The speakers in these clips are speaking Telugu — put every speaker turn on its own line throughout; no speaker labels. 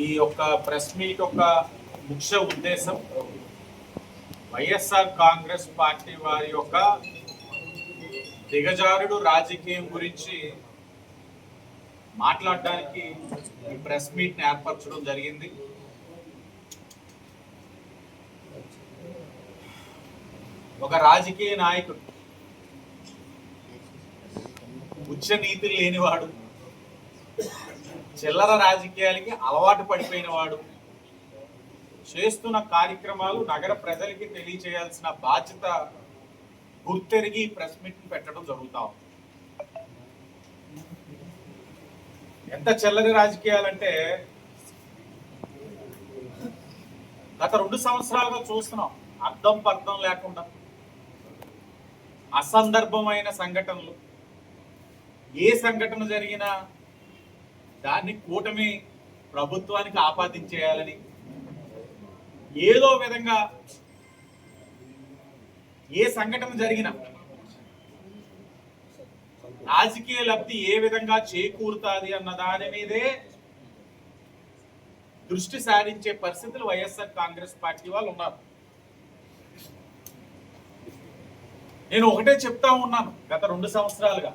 ఈ యొక్క ప్రెస్ మీట్ యొక్క ముఖ్య ఉద్దేశం వైఎస్ఆర్ కాంగ్రెస్ పార్టీ వారి యొక్క దిగజారుడు రాజకీయం గురించి మాట్లాడడానికి ఈ ప్రెస్ మీట్ని ఏర్పరచడం జరిగింది. ఒక రాజకీయ నాయకుడు, ఉచ్చ నీతులు లేనివాడు, చిల్లర రాజకీయాలకి అలవాటు పడిపోయిన వాడు చేస్తున్న కార్యక్రమాలు నగర ప్రజలకి తెలియచేయాల్సిన బాధ్యత గుర్తెరిగి ప్రెస్ మీట్ పెట్టడం జరుగుతా ఉంది. ఎంత చిల్లరి రాజకీయాలంటే గత 2 సంవత్సరాలుగా చూస్తున్నాం. అర్థం పర్థం లేకుండా అసందర్భమైన సంఘటనలు, ఏ సంఘటన జరిగినా దాన్ని కూటమి ప్రభుత్వానికి ఆపాదించేయాలని, ఏదో విధంగా ఏ సంఘటన జరిగినా రాజకీయ లబ్ధి ఏ విధంగా చేకూరుతుంది అన్న దాని మీదే దృష్టి సారించే పరిస్థితులు వైఎస్ఆర్ కాంగ్రెస్ పార్టీ వాళ్ళు ఉన్నారు. నేను ఒకటే చెప్తా ఉన్నాను, గత 2 సంవత్సరాలుగా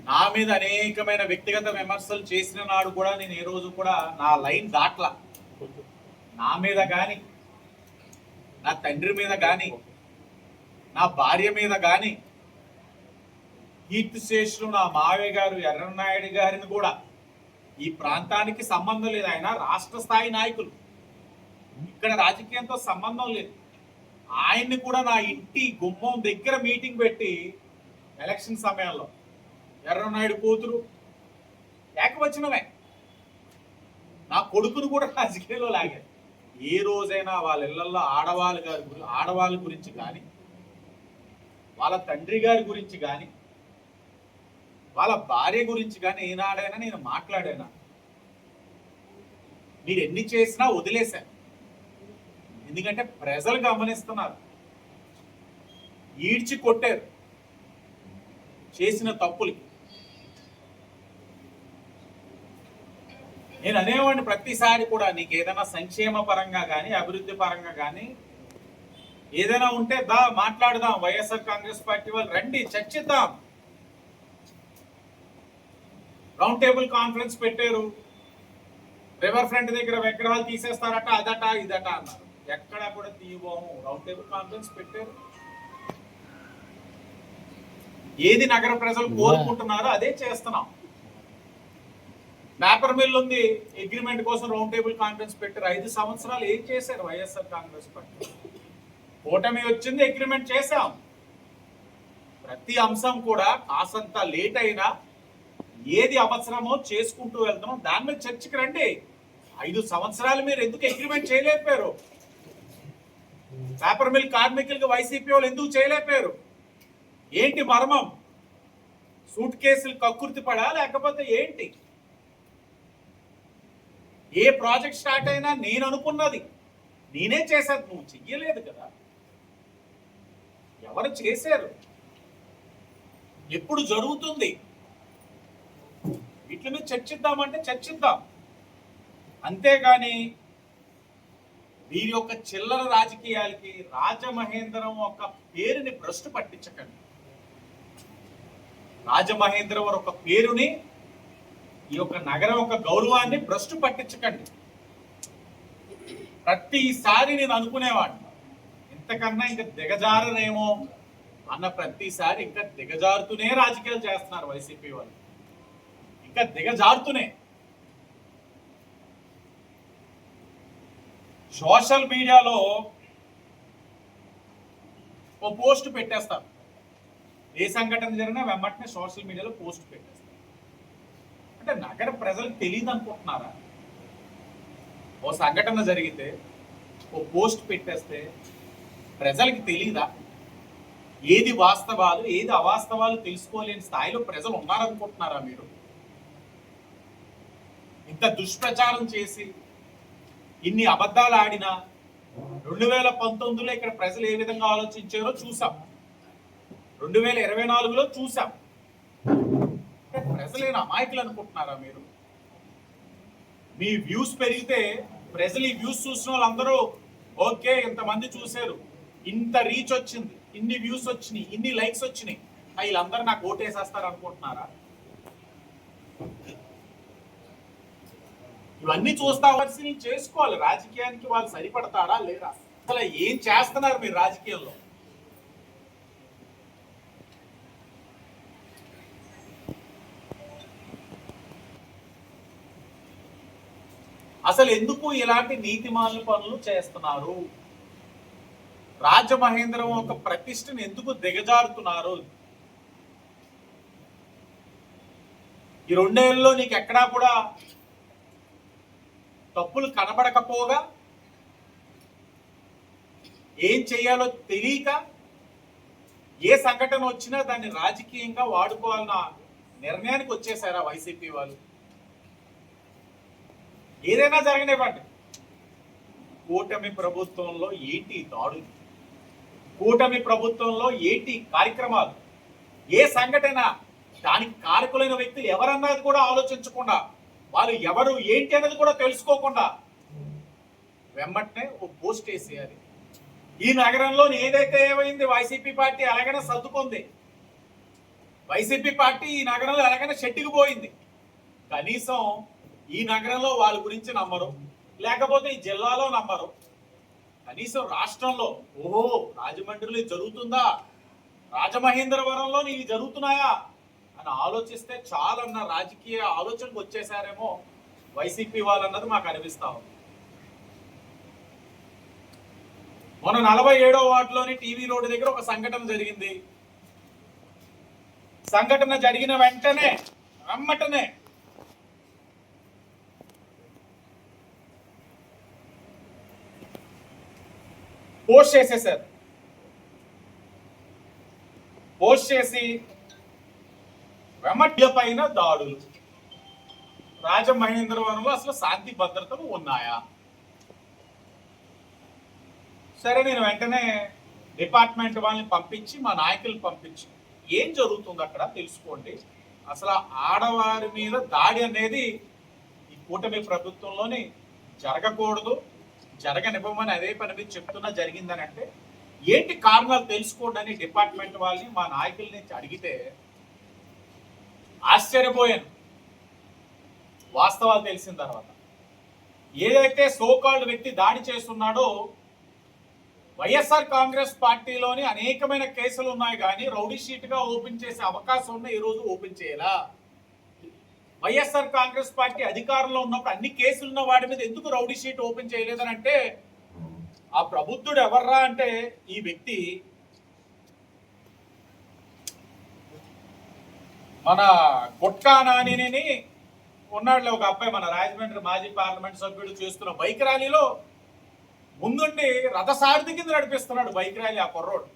నా మీద అనేకమైన వ్యక్తిగత విమర్శలు చేసిన నాడు కూడా నేను ఏ రోజు కూడా నా లైన్ దాట్లా. నా మీద కానీ, నా తండ్రి మీద కానీ, నా భార్య మీద కానీ, కీర్తిశేషులు నా మావయ్య గారు ఎర్రనాయుడు గారిని కూడా, ఈ ప్రాంతానికి సంబంధం లేదు, ఆయన రాష్ట్ర స్థాయి నాయకులు, ఇక్కడ రాజకీయంతో సంబంధం లేదు, ఆయన్ని కూడా నా ఇంటి గుమ్మం దగ్గర మీటింగ్ పెట్టి ఎలక్షన్ సమయంలో ఎర్రనాయుడు కూతురు ఏకవచనమే నా కొడుకును కూడా రాజకీయాల్లో లాగారు. ఏ రోజైనా వాళ్ళ ఇళ్లలో ఆడవాళ్ళ గురించి కానీ, వాళ్ళ తండ్రి గారి గురించి కానీ, వాళ్ళ భార్య గురించి కానీ ఏనాడైనా నేను మాట్లాడానా? మీరు ఎన్ని చేసినా వదిలేశాను. ఎందుకంటే ప్రజలు గమనిస్తున్నారు. ఈడ్చి కొట్టారు చేసిన తప్పులకి. నేను అనేవాడిని ప్రతిసారి కూడా, నీకు ఏదైనా సంక్షేమ పరంగా కానీ, అభివృద్ధి పరంగా కానీ ఏదైనా ఉంటే దా మాట్లాడదాం, వైఎస్ఆర్ కాంగ్రెస్ పార్టీ వాళ్ళు రండి, చర్చిద్దాం. రౌండ్ టేబుల్ కాన్ఫరెన్స్ పెట్టారు, రివర్ ఫ్రంట్ దగ్గర విగ్రహాలు తీసేస్తారట, అదట ఇదట అన్నారు. ఎక్కడా కూడా తీయబోము. రౌండ్ టేబుల్ కాన్ఫరెన్స్ పెట్టారు. ఏది నగర ప్రజలు కోరుకుంటున్నారో అదే చేస్తున్నాం. పేపర్ మిల్ ఉంది, అగ్రిమెంట్ కోసం రౌండ్ టేబుల్ కాన్ఫరెన్స్ పెట్టారు. 5 సంవత్సరాలు ఏం చేశారు వైఎస్ఆర్ కాంగ్రెస్ పార్టీ? కూటమి వచ్చింది, అగ్రిమెంట్ చేశాం. ప్రతి అంశం కూడా కాసంత లేట్ అయినా ఏది అవసరమో చేసుకుంటూ వెళ్తున్నాం. దాని మీద చర్చకి రండి. 5 సంవత్సరాలు మీరు ఎందుకు అగ్రిమెంట్ చేయలేకపోయారు? పేపర్ మిల్ కార్మికులకు వైసీపీ వాళ్ళు ఎందుకు చేయలేకపోయారు? ఏంటి మర్మం? సూట్ కేసులు కక్కుర్తి పడా లేకపోతే ఏంటి? ఏ ప్రాజెక్ట్ స్టార్ట్ అయినా నేను అనుకున్నది నేనే చేశాను, నువ్వు చెయ్యలేదు కదా. ఎవరు చేశారు? ఎప్పుడు జరుగుతుంది? వీటి మీద చర్చిద్దామంటే చర్చిద్దాం. అంతేగాని వీరి యొక్క చిల్లర రాజకీయాలకి రాజమహేంద్రం ఒక పేరుని భ్రష్టు పట్టించకండి. రాజమహేంద్రం ఒక పేరుని, ఈ యొక్క నగరం ఒక గౌరవాన్ని భ్రష్టు పట్టించకండి. ప్రతిసారి నేను అనుకునేవాడిని, ఇంతకన్నా ఇంకా దిగజారనేమో అన్న ప్రతిసారి ఇంకా దిగజారుతూనే రాజకీయాలు చేస్తున్నారు వైసీపీ వాళ్ళు. ఇంకా దిగజారుతూనే. సోషల్ మీడియాలో ఓ పోస్ట్ పెట్టేస్తారు. ఏ సంఘటన జరిగినా వెంబటనే సోషల్ మీడియాలో పోస్ట్ పెట్టేస్తారు. అంటే నగర ప్రజలకు తెలియదు అనుకుంటున్నారా? ఓ సంఘటన జరిగితే ఓ పోస్ట్ పెట్టేస్తే ప్రజలకి తెలియదా? ఏది వాస్తవాలు ఏది అవాస్తవాలు తెలుసుకోలేని స్థాయిలో ప్రజలు ఉన్నారనుకుంటున్నారా మీరు? ఇంత దుష్ప్రచారం చేసి ఇన్ని అబద్ధాలు ఆడినా 2019లో ఇక్కడ ప్రజలు ఏ విధంగా ఆలోచించారో చూసాం, 2024లో చూసాం. ప్రజలేనా అమాయకులు అనుకుంటున్నారా మీరు? మీ వ్యూస్ పెరిగితే ప్రజలు ఈ వ్యూస్ చూసిన వాళ్ళందరూ ఓకే ఇంతమంది చూశారు, ఇంత రీచ్ వచ్చింది, ఇన్ని వ్యూస్ వచ్చినాయి, ఇన్ని లైక్స్ వచ్చినాయి, వీళ్ళందరూ నాకు ఓటేసేస్తారు అనుకుంటున్నారా? ఇవన్నీ చూస్తా పరిశీలన చేసుకోవాలి. రాజకీయానికి వాళ్ళు సరిపడతారా లేదా, అసలు ఏం చేస్తున్నారు మీరు రాజకీయంలో? అసలు ఎందుకు ఇలాంటి నీతిమాలిన పనులు చేస్తున్నారు? రాజమహేంద్రం ఒక ప్రతిష్టను ఎందుకు దిగజారుతున్నారు? ఈ 2 ఏళ్లలో నీకు ఎక్కడా కూడా తప్పులు కనబడకపోగా, ఏం చేయాలో తెలియక, ఏ సంఘటన వచ్చినా దాన్ని రాజకీయంగా వాడుకోవాలన్న నిర్ణయానికి వచ్చేసారా వైసీపీ వాళ్ళు? ఏదైనా జరగనివ్వండి, కూటమి ప్రభుత్వంలో ఏంటి దాడులు, కూటమి ప్రభుత్వంలో ఏంటి కార్యక్రమాలు, ఏ సంఘటన, దానికి కారకులైన వ్యక్తులు ఎవరన్నది కూడా ఆలోచించకుండా, వాళ్ళు ఎవరు ఏంటి అనేది కూడా తెలుసుకోకుండా వెంబటనే ఒక పోస్ట్ వేసేయాలి. ఈ నగరంలో ఏదైతే ఏమైంది, వైసీపీ పార్టీ అలాగనే సర్దుకుంది, వైసీపీ పార్టీ ఈ నగరంలో ఎలాగైనా షెట్టుకు పోయింది. కనీసం ఈ నగరంలో వాళ్ళ గురించి నమ్మరు, లేకపోతే ఈ జిల్లాలో నమ్మరు, కనీసం రాష్ట్రంలో ఓహో రాజమండ్రిలో జరుగుతుందా, రాజమహేంద్రవరంలో ఇవి జరుగుతున్నాయా అని ఆలోచిస్తే చాలన్న రాజకీయ ఆలోచనకు వచ్చేసారేమో వైసీపీ వాళ్ళన్నది మాకు అనిపిస్తా ఉంది. మొన్న 47వ వార్డులోని టీవీ రోడ్డు దగ్గర ఒక సంఘటన జరిగింది. సంఘటన జరిగిన వెంటనే వెంబటనే పోస్ట్ చేసేసారు. పోస్ట్ చేసి వెంబట్ల పైన దాడులు, రాజమహేంద్రవరంలో అసలు శాంతి భద్రతలు ఉన్నాయా? సరే, నేను వెంటనే డిపార్ట్మెంట్ వాళ్ళని పంపించి, మా నాయకులు పంపించి, ఏం జరుగుతుంది అక్కడ తెలుసుకోండి, అసలు ఆడవారి మీద దాడి అనేది ఈ కూటమి ప్రభుత్వంలోని జరగకూడదు, జరగనివ్వమని అదే పని మీద చెప్తున్నా జరిగిందని అంటే ఏంటి కారణాలు తెలుసుకోండి అని డిపార్ట్మెంట్ వాళ్ళని, మా నాయకుల నుంచి అడిగితే ఆశ్చర్యపోయాను. వాస్తవాలు తెలిసిన తర్వాత ఏదైతే సోకాల్డ్ వ్యక్తి దాడి చేస్తున్నాడో, వైఎస్ఆర్ కాంగ్రెస్ పార్టీలోని అనేకమైన కేసులు ఉన్నాయి, కానీ రౌడీ షీట్ గా ఓపెన్ చేసే అవకాశం ఉన్న ఈ రోజు ఓపెన్ చేయాలా? వైఎస్ఆర్ కాంగ్రెస్ పార్టీ అధికారంలో ఉన్నప్పుడు అన్ని కేసులు ఉన్న వాడి మీద ఎందుకు రౌడీ షీట్ ఓపెన్ చేయలేదని అంటే, ఆ ప్రబుద్ధుడు ఎవర్రా అంటే ఈ వ్యక్తి మన గుట్కా నానిని ఉన్నాడులే ఒక అబ్బాయి, మన రాజమండ్రి మాజీ పార్లమెంట్ సభ్యుడు చేస్తున్న బైక్ ర్యాలీలో ముందుండి రథసారథి కింద నడిపిస్తున్నాడు బైక్ ర్యాలీ ఆ కుర్రోడు.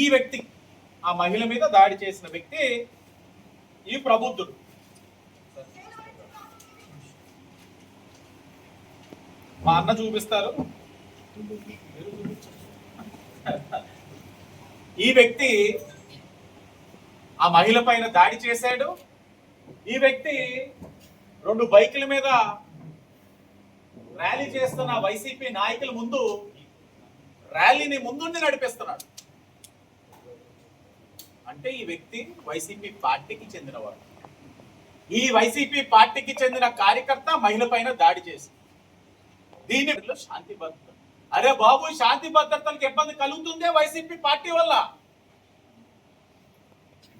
ఈ వ్యక్తి, ఆ మహిళ మీద దాడి చేసిన వ్యక్తి ఈ ప్రబుద్ధుడు. మా అన్న చూపిస్తారు. ఈ వ్యక్తి ఆ మహిళ పైన దాడి చేశాడు. ఈ వ్యక్తి 2 బైకుల మీద ర్యాలీ చేస్తున్న వైసీపీ నాయకుల ముందు ర్యాలీని ముందుండి నడిపిస్తున్నాడు. అంటే ఈ వ్యక్తి వైసీపీ పార్టీకి చెందినవాడు. ఈ వైసీపీ పార్టీకి చెందిన కార్యకర్త మహిళ పైన దాడి చేసి దీనిలో శాంతి భద్రత, అరే బాబు శాంతి భద్రతలకు ఇబ్బంది కలుగుతుందే వైసీపీ పార్టీ వల్ల.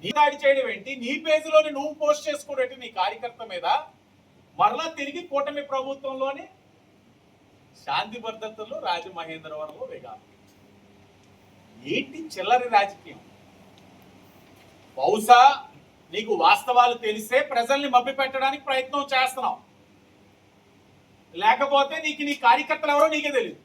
నీ దాడి చేయడం ఏంటి, నీ పేజీలోని నువ్వు పోస్ట్ చేసుకోవడం ఏంటి నీ కార్యకర్త మీద? మరలా తిరిగి కూటమి ప్రభుత్వంలోని శాంతి భద్రతలు రాజమహేంద్రవరంలో వేగాలి. ఏంటి చిల్లరి రాజకీయం? బహుశా నీకు వాస్తవాలు తెలిసే ప్రజల్ని మభ్య పెట్టడానికి ప్రయత్నం చేస్తున్నావు, లేకపోతే నీకు నీ కార్యకర్తలు ఎవరో నీకే తెలియదు.